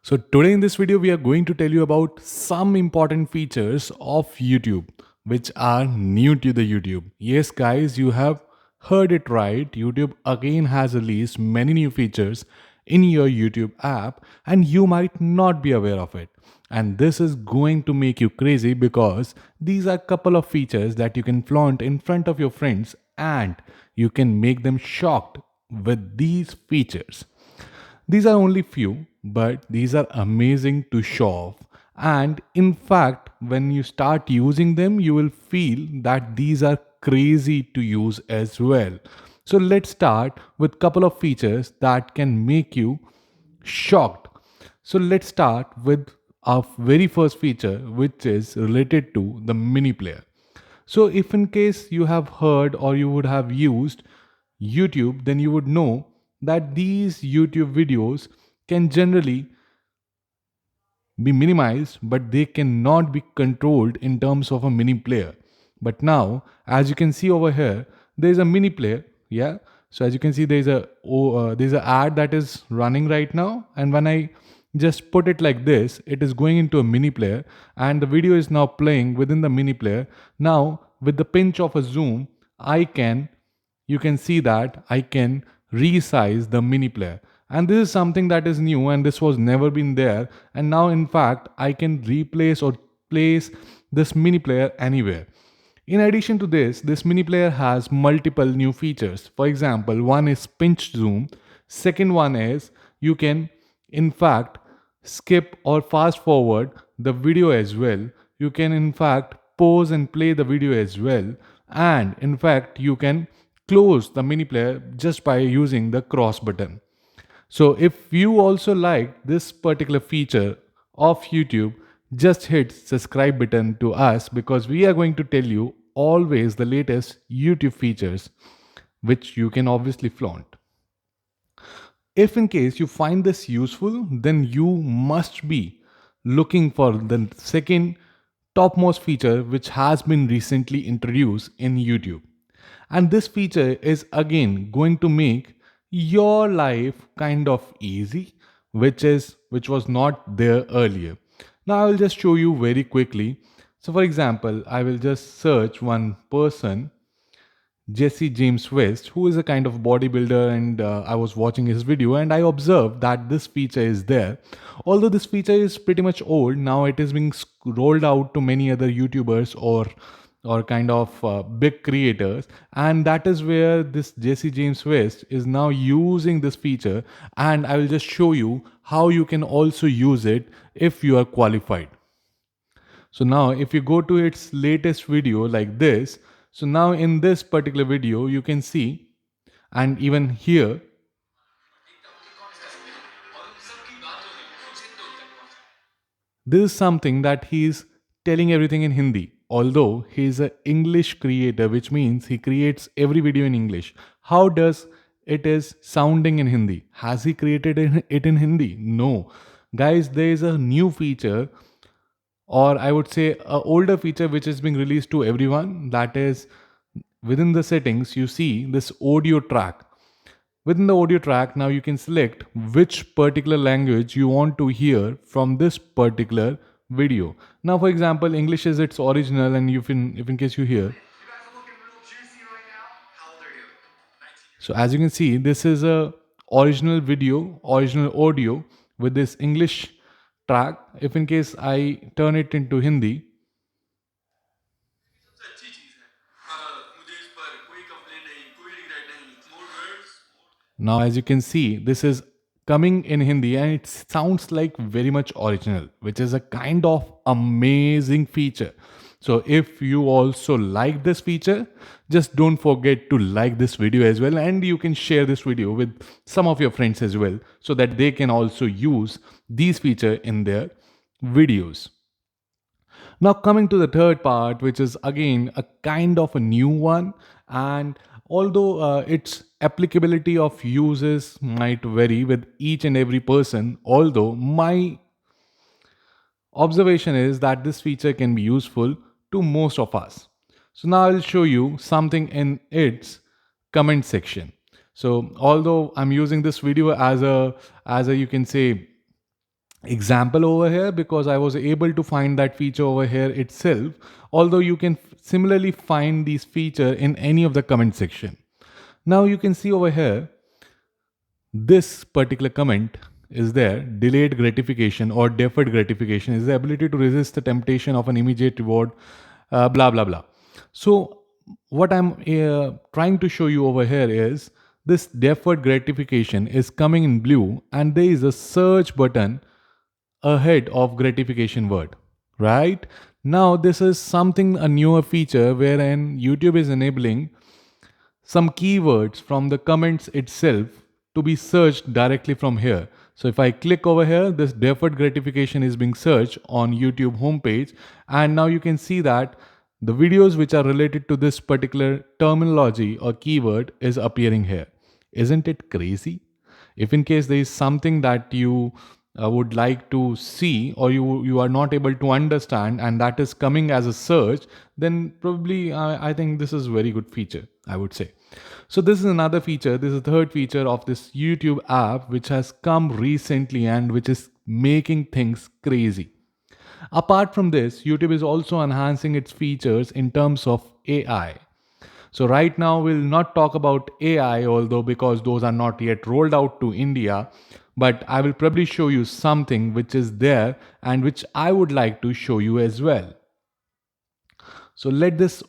So today in this video we are going to tell you about some important features of YouTube which are new to the YouTube. Yes guys, you have heard it right. YouTube again has released many new features in your YouTube app and you might not be aware of it. And this is going to make you crazy because these are couple of features that you can flaunt in front of your friends and you can make them shocked with these features. These are only few, but these are amazing to show off. And in fact, when you start using them, you will feel that these are crazy to use as well. So let's start with couple of features that can make you shocked. So let's start with our very first feature, which is related to the mini player. So if in case you have heard or you would have used YouTube, then you would know that these YouTube videos can generally be minimized, but they cannot be controlled in terms of a mini player. But now, as you can see over here, there is a mini player. Yeah. So as you can see, there's a ad that is running right now, and when I just put it like this, it is going into a mini player, and the video is now playing within the mini player. Now, with the pinch of a zoom, you can see that I can resize the mini player. And this is something that is new and this was never been there. And now in fact, I can replace or place this mini player anywhere. In addition to this mini player has multiple new features. For example, one is pinch zoom. Second one is you can in fact skip or fast forward the video as well. You can in fact pause and play the video as well. And in fact, you can close the mini player just by using the cross button. So if you also like this particular feature of YouTube, just hit subscribe button to us because we are going to tell you always the latest YouTube features which you can obviously flaunt. If in case you find this useful, then you must be looking for the second topmost feature which has been recently introduced in YouTube. And this feature is again going to make your life kind of easy, which was not there earlier. Now I will just show you very quickly. So for example, I will just search one person, Jesse James West, who is a kind of bodybuilder, and I was watching his video and I observed that this feature is there. Although this feature is pretty much old, now it is being rolled out to many other YouTubers or kind of big creators, and that is where this Jesse James West is now using this feature, and I will just show you how you can also use it if you are qualified. So now if you go to its latest video like this, so now in this particular video you can see, and even here, this is something that he is telling everything in Hindi. Although he is an English creator, which means he creates every video in English. How does it is sounding in Hindi? Has he created it in Hindi? No. Guys, there is a new feature, or I would say a older feature which is being released to everyone. That is, within the settings you see this audio track. Within the audio track, now you can select which particular language you want to hear from this particular video. Now for example, English is its original, and if in case you hear, so as you can see, this is a original video, original audio with this English track. If in case I turn it into Hindi, now as you can see, this is coming in Hindi and it sounds like very much original, which is a kind of amazing feature. So if you also like this feature, just don't forget to like this video as well, and you can share this video with some of your friends as well so that they can also use these feature in their videos. Now, coming to the third part, which is again a kind of a new one, and although its applicability of uses might vary with each and every person, although my observation is that this feature can be useful to most of us. So now I'll show you something in its comment section. So although I'm using this video as a you can say example over here because I was able to find that feature over here itself, although you can similarly find these feature in any of the comment section. Now you can see over here, this particular comment is there: delayed gratification or deferred gratification is the ability to resist the temptation of an immediate reward, blah blah blah. So what I'm trying to show you over here is this deferred gratification is coming in blue, and there is a search button ahead of gratification word. Right now, this is something a newer feature wherein YouTube is enabling some keywords from the comments itself to be searched directly from here. So if I click over here, this deferred gratification is being searched on YouTube homepage, and now you can see that the videos which are related to this particular terminology or keyword is appearing here. Isn't it crazy? If in case there is something that you would like to see, or you are not able to understand, and that is coming as a search, then probably I think this is very good feature, I would say. So this is another feature. This is the third feature of this YouTube app which has come recently and which is making things crazy. Apart from this, YouTube is also enhancing its features in terms of AI. So right now we'll not talk about AI, although because those are not yet rolled out to India, but I will probably show you something which is there and which I would like to show you as well. So let this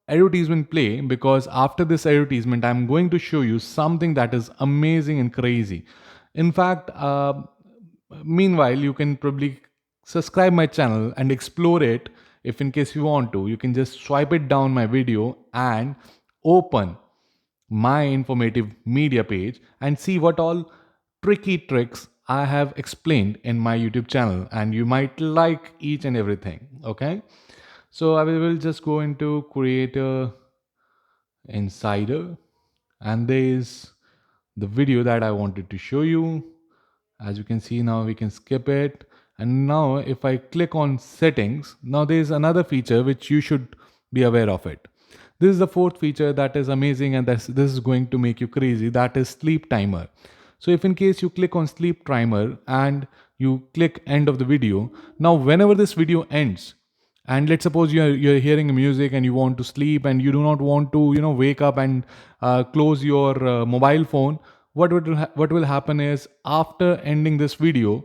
advertisement play, because after this advertisement I'm going to show you something that is amazing and crazy. In fact, meanwhile you can probably subscribe my channel and explore it. If in case you want to, you can just swipe it down my video and open my informative media page and see what all tricky tricks I have explained in my YouTube channel, and you might like each and everything. Okay, so I will just go into Creator Insider, and there is the video that I wanted to show you. As you can see, now we can skip it. And now if I click on settings, now there is another feature which you should be aware of it. This is the fourth feature that is amazing, and this is going to make you crazy. That is sleep timer. So if in case you click on sleep timer and you click end of the video, now whenever this video ends, and let's suppose you're hearing music and you want to sleep and you do not want to wake up and close your mobile phone, what will happen is after ending this video,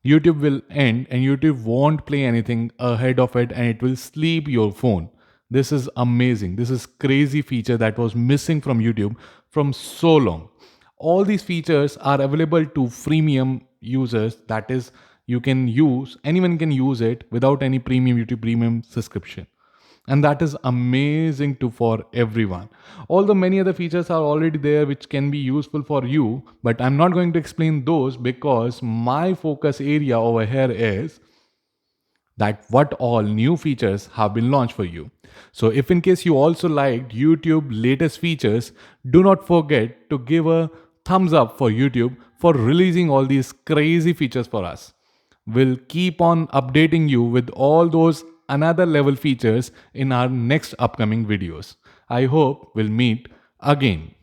YouTube will end and YouTube won't play anything ahead of it, and it will sleep your phone. This is amazing. This is crazy feature that was missing from YouTube from so long. All these features are available to freemium users. That is, you can use, anyone can use it without any premium YouTube premium subscription. And that is amazing to for everyone. Although many other features are already there which can be useful for you, but I'm not going to explain those because my focus area over here is that what all new features have been launched for you. So if in case you also liked YouTube latest features, do not forget to give a thumbs up for YouTube for releasing all these crazy features for us. We'll keep on updating you with all those another level features in our next upcoming videos. I hope we'll meet again.